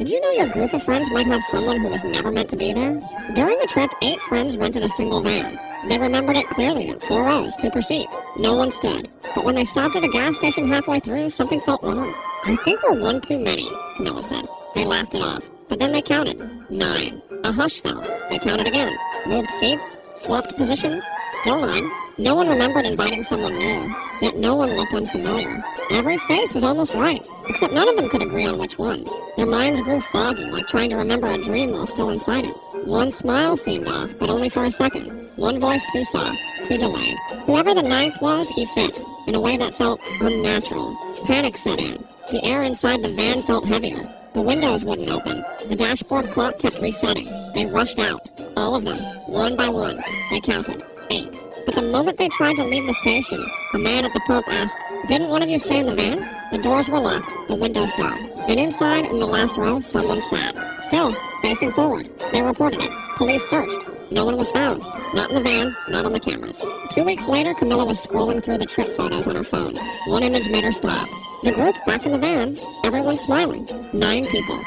Did you know your group of friends might have someone who was never meant to be there? During the trip, 8 friends rented a single van. They remembered it clearly at 4 rows, 2 per seat. No one stood. But when they stopped at a gas station halfway through, something felt wrong. I think we're one too many, Camilla said. They laughed it off. But then they counted. 9. A hush fell. They counted again. Moved seats, swapped positions, still 9. No one remembered inviting someone new, yet no one looked unfamiliar. Every face was almost right, except none of them could agree on which one. Their minds grew foggy, like trying to remember a dream while still inside it. One smile seemed off, but only for a second. One voice too soft, too delayed. Whoever the 9th was, he fit, in a way that felt unnatural. Panic set in. The air inside the van felt heavier. The windows wouldn't open. The dashboard clock kept resetting. They rushed out. All of them. One by one. They counted. 8. But the moment they tried to leave the station, a man at the pump asked, "Didn't one of you stay in the van?" The doors were locked, the windows dark. And inside, in the last row, someone sat. Still, facing forward. They reported it. Police searched. No one was found. Not in the van, not on the cameras. 2 weeks later, Camilla was scrolling through the trip photos on her phone. One image made her stop. The group back in the van, everyone smiling. 9 people.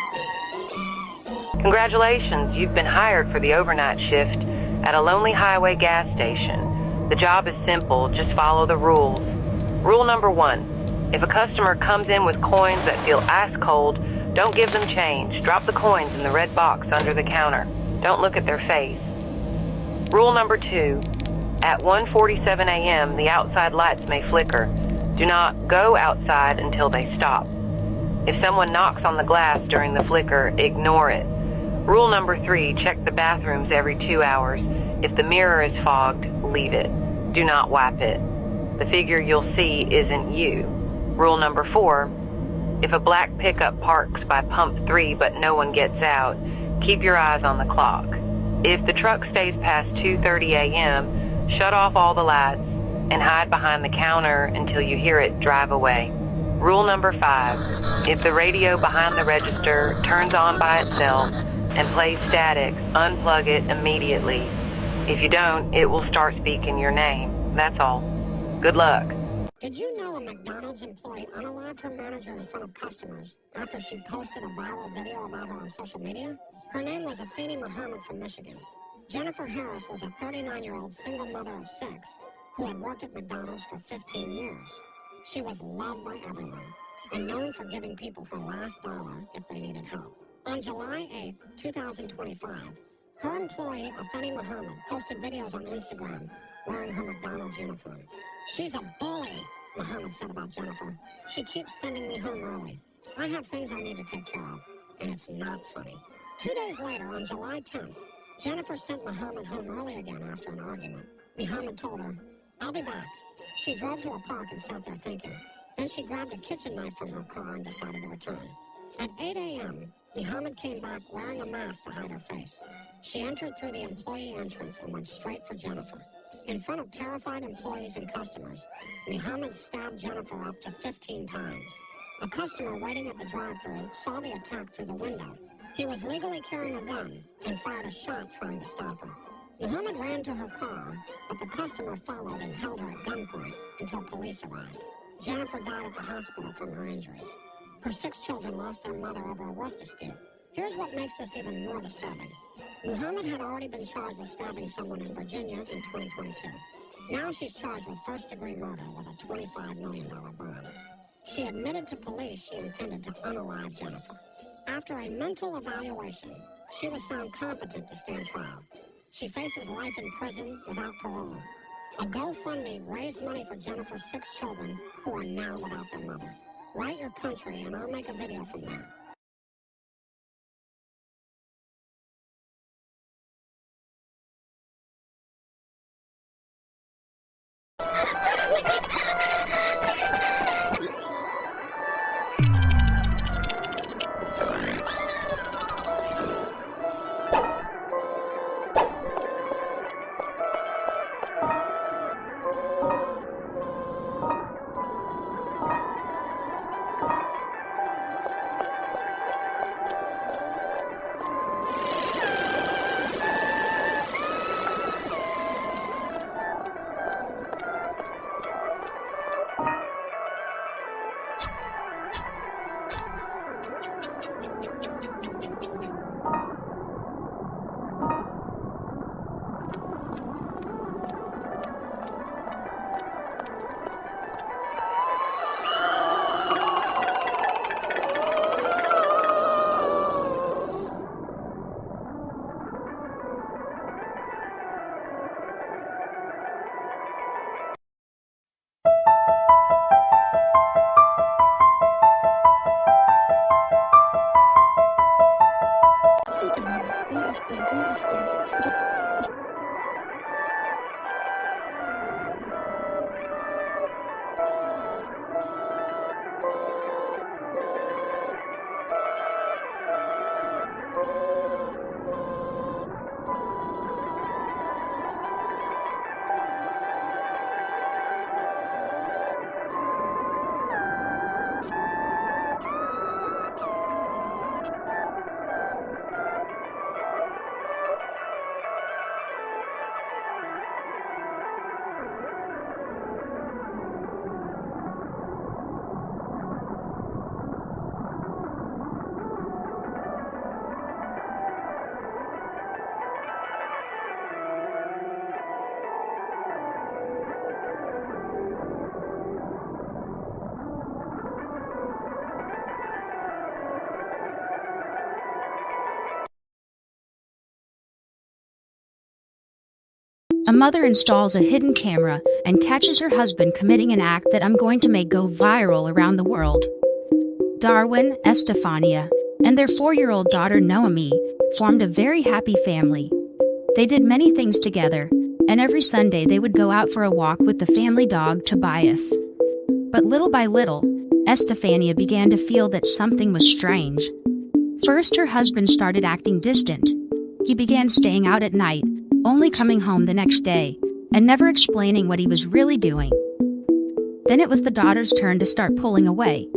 Congratulations, you've been hired for the overnight shift at a lonely highway gas station. The job is simple, just follow the rules. Rule number 1, if a customer comes in with coins that feel ice cold, don't give them change. Drop the coins in the red box under the counter. Don't look at their face. Rule number 2, at 1:47 a.m., the outside lights may flicker. Do not go outside until they stop. If someone knocks on the glass during the flicker, ignore it. Rule number 3, check the bathrooms every 2 hours. If the mirror is fogged, leave it. Do not wipe it. The figure you'll see isn't you. Rule number 4, if a black pickup parks by pump 3 but no one gets out, keep your eyes on the clock. If the truck stays past 2:30 a.m., shut off all the lights and hide behind the counter until you hear it drive away. Rule number 5, if the radio behind the register turns on by itself and plays static, unplug it immediately. If you don't, it will start speaking your name. That's all. Good luck. Did you know a McDonald's employee unalived her manager in front of customers after she posted a viral video about her on social media? Her name was Afeni Muhammad from Michigan. Jennifer Harris was a 39-year-old single mother of 6 who had worked at McDonald's for 15 years. She was loved by everyone and known for giving people her last dollar if they needed help. On July 8, 2025, her employee, Afeni Muhammad, posted videos on Instagram wearing her McDonald's uniform. "She's a bully," Muhammad said about Jennifer. "She keeps sending me home early. I have things I need to take care of, and it's not funny." 2 days later, on July 10th, Jennifer sent Muhammad home early again after an argument. Muhammad told her, "I'll be back." She drove to a park and sat there thinking. Then she grabbed a kitchen knife from her car and decided to return. At 8 a.m., Muhammad came back wearing a mask to hide her face. She entered through the employee entrance and went straight for Jennifer. In front of terrified employees and customers, Muhammad stabbed Jennifer up to 15 times. A customer waiting at the drive-thru saw the attack through the window. He was legally carrying a gun and fired a shot trying to stop her. Muhammad ran to her car, but the customer followed and held her at gunpoint until police arrived. Jennifer died at the hospital from her injuries. Her 6 children lost their mother over a work dispute. Here's what makes this even more disturbing. Muhammad had already been charged with stabbing someone in Virginia in 2022. Now she's charged with first-degree murder with a $25 million bond. She admitted to police she intended to unalive Jennifer. After a mental evaluation, she was found competent to stand trial. She faces life in prison without parole. A GoFundMe raised money for Jennifer's 6 children who are now without their mother. Write your country and I'll make a video from there. A mother installs a hidden camera and catches her husband committing an act that I'm going to make go viral around the world. Darwin, Estefania, and their 4-year-old daughter Noemi formed a very happy family. They did many things together, and every Sunday they would go out for a walk with the family dog Tobias. But little by little, Estefania began to feel that something was strange. First, her husband started acting distant. He began staying out at night, only coming home the next day, and never explaining what he was really doing. Then it was the daughter's turn to start pulling away.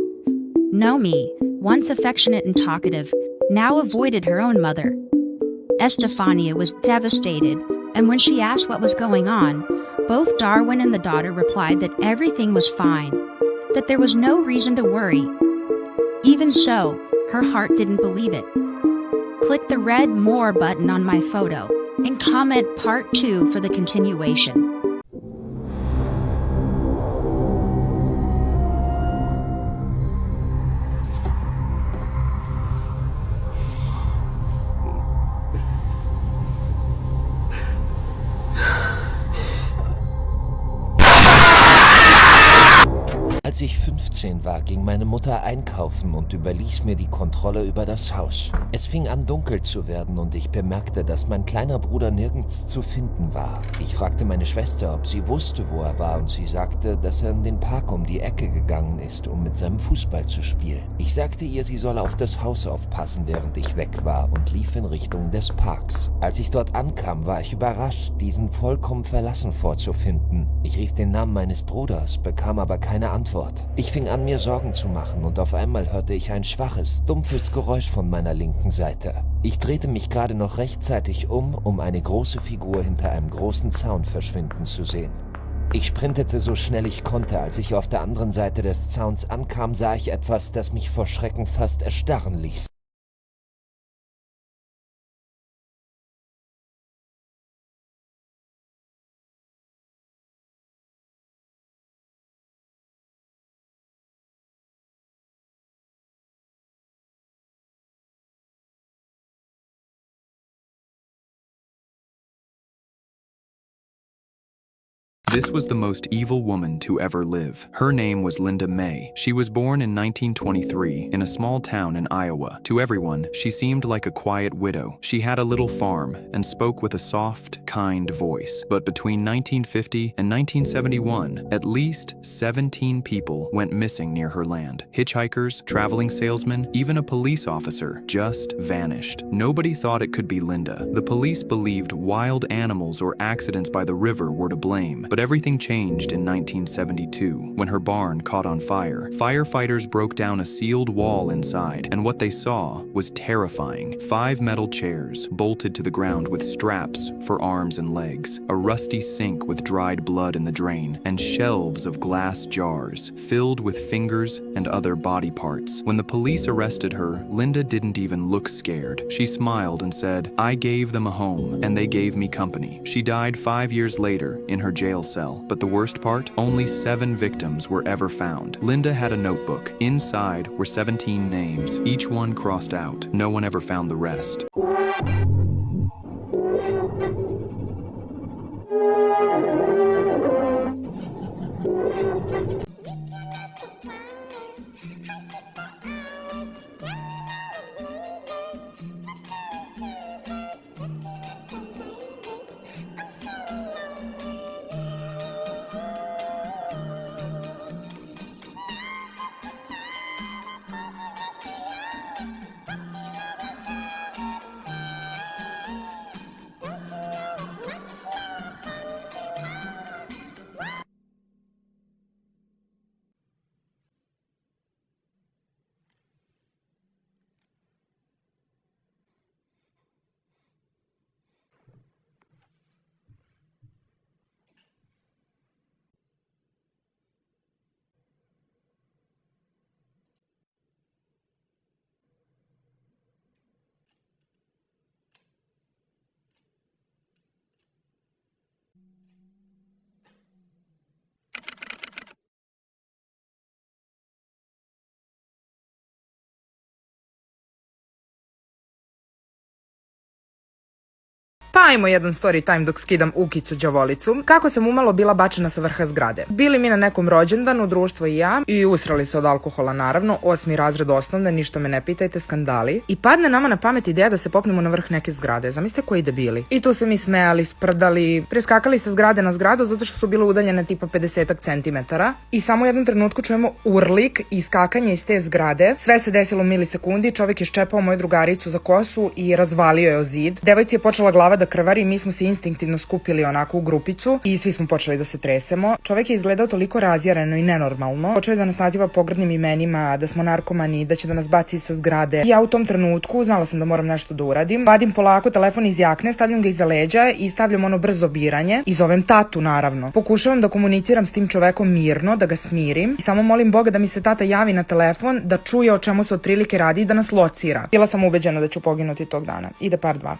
Noemi, once affectionate and talkative, now avoided her own mother. Estefania was devastated, and when she asked what was going on, both Darwin and the daughter replied that everything was fine, that there was no reason to worry. Even so, her heart didn't believe it. Click the red More button on my photo and comment part 2 for the continuation. Als ich 15 war, ging meine Mutter einkaufen und überließ mir die Kontrolle über das Haus. Es fing an dunkel zu werden und ich bemerkte, dass mein kleiner Bruder nirgends zu finden war. Ich fragte meine Schwester, ob sie wusste, wo er war, und sie sagte, dass er in den Park um die Ecke gegangen ist, um mit seinem Fußball zu spielen. Ich sagte ihr, sie solle auf das Haus aufpassen, während ich weg war, und lief in Richtung des Parks. Als ich dort ankam, war ich überrascht, diesen vollkommen verlassen vorzufinden. Ich rief den Namen meines Bruders, bekam aber keine Antwort. Ich fing an, mir Sorgen zu machen, und auf einmal hörte ich ein schwaches, dumpfes Geräusch von meiner linken Seite. Ich drehte mich gerade noch rechtzeitig um eine große Figur hinter einem großen Zaun verschwinden zu sehen. Ich sprintete so schnell ich konnte. Als ich auf der anderen Seite des Zauns ankam, sah ich etwas, das mich vor Schrecken fast erstarren ließ. This was the most evil woman to ever live. Her name was Linda May. She was born in 1923 in a small town in Iowa. To everyone, she seemed like a quiet widow. She had a little farm and spoke with a soft, kind voice. But between 1950 and 1971, at least 17 people went missing near her land. Hitchhikers, traveling salesmen, even a police officer just vanished. Nobody thought it could be Linda. The police believed wild animals or accidents by the river were to blame. But everything changed in 1972 when her barn caught on fire. Firefighters broke down a sealed wall inside, and what they saw was terrifying. 5 metal chairs bolted to the ground with straps for arms and legs, a rusty sink with dried blood in the drain, and shelves of glass jars filled with fingers and other body parts. When the police arrested her, Linda didn't even look scared. She smiled and said, "I gave them a home, and they gave me company." She died 5 years later in her jail cell. But the worst part? Only 7 victims were ever found. Linda had a notebook. Inside were 17 names, each one crossed out. No one ever found the rest. Pa ajmo jedan story time dok skidam ukicu đavolicu. Kako sam umalo bila bačena sa vrha zgrade. Bili mi na nekom rođendanu, društvo i ja, i usrali se od alkohola naravno, 8. razred osnovne, ništa me ne pitajte, skandali. I padne nama na pamet ideja da se popnemo na vrh neke zgrade. Zamislite koji debili. I tu se mi smejali, sprdali, preskakali sa zgrade na zgradu zato što su bile udaljene tipa 50 centimetara. I samo u jednom trenutku čujemo urlik i skakanje iz te zgrade. Sve se desilo u milisekundi, čovjek je ščepao moju drugaricu za kosu i razvalio je o zid. Devojci je počela glava da krvari i mi smo se instinktivno skupili onako u grupicu i svi smo počeli da se tresemo. Čovjek je izgledao toliko razjareno i nenormalno. Počeo je da nas naziva pogrdnim imenima, da smo narkomani, da će da nas baci sa zgrade. Ja u tom trenutku znala sam da moram nešto da uradim. Vadim polako telefon iz jakne, stavljam ga iza leđa i stavljam ono brzo biranje i zovem tatu naravno. Pokušavam da komuniciram s tim čovekom mirno, da ga smirim i samo molim Boga da mi se tata javi na telefon, da čuje o čemu se otprilike radi i da nas locira. Bila sam ubeđena da ću poginuti tog dana. Ide par dva.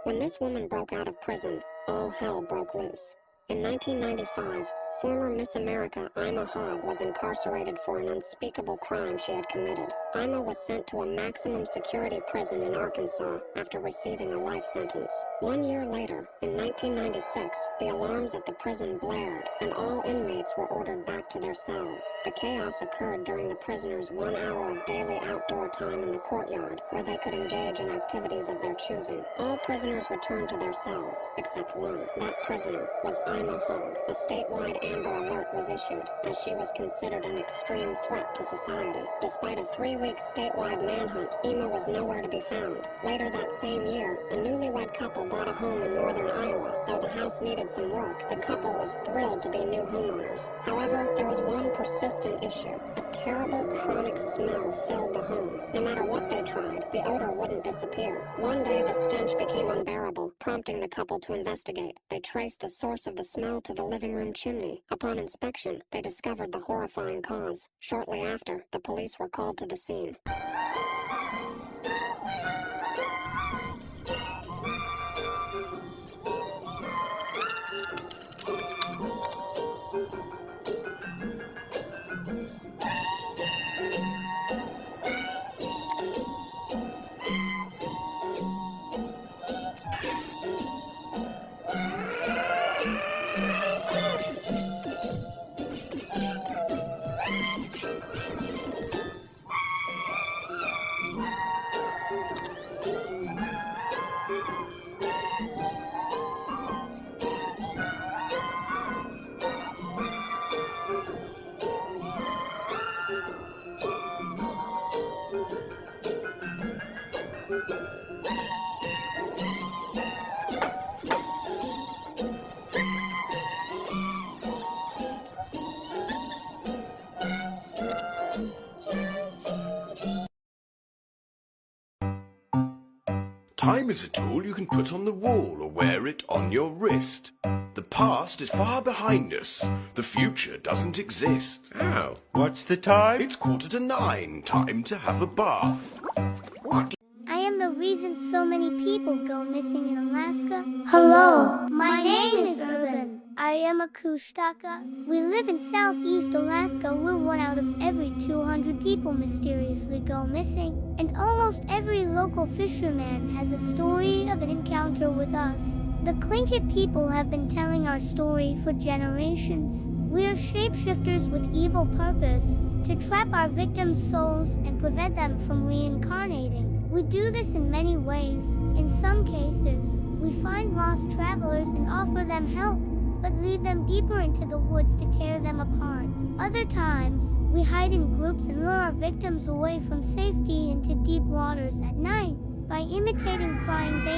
When this woman broke out of prison, all hell broke loose. In 1995, former Miss America Ima Hogg was incarcerated for an unspeakable crime she had committed. Ima was sent to a maximum security prison in Arkansas after receiving a life sentence. 1 year later, in 1996, the alarms at the prison blared and all inmates were ordered back to their cells. The chaos occurred during the prisoners' 1 hour of daily outdoor time in the courtyard, where they could engage in activities of their choosing. All prisoners returned to their cells, except one. That prisoner was Ima Hogg. A statewide Amber Alert was issued, as she was considered an extreme threat to society. Despite a 3-week statewide manhunt, Ima was nowhere to be found. Later that same year, a newlywed couple bought a home in northern Iowa. Though the house needed some work, the couple was thrilled to be new homeowners. However, there was one persistent issue. A terrible chronic smell filled the home. No matter what they tried, the odor wouldn't disappear. One day, the stench became unbearable, prompting the couple to investigate. They traced the source of the smell to the living room chimney. Upon inspection, they discovered the horrifying cause. Shortly after, the police were called to the scene. Time is a tool you can put on the wall or wear it on your wrist. The past is far behind us. The future doesn't exist. Oh, what's the time? It's 9:15. Time to have a bath. What? I am the reason so many people go missing in Alaska. Hello, my name is Urban. I am a Kushtaka. We live in southeast Alaska where 1 out of every 200 people mysteriously go missing. And almost every local fisherman has a story of an encounter with us. The Tlingit people have been telling our story for generations. We are shapeshifters with evil purpose, to trap our victims' souls and prevent them from reincarnating. We do this in many ways. In some cases, we find lost travelers and offer them help. but lead them deeper into the woods to tear them apart. Other times, we hide in groups and lure our victims away from safety into deep waters at night by imitating crying babies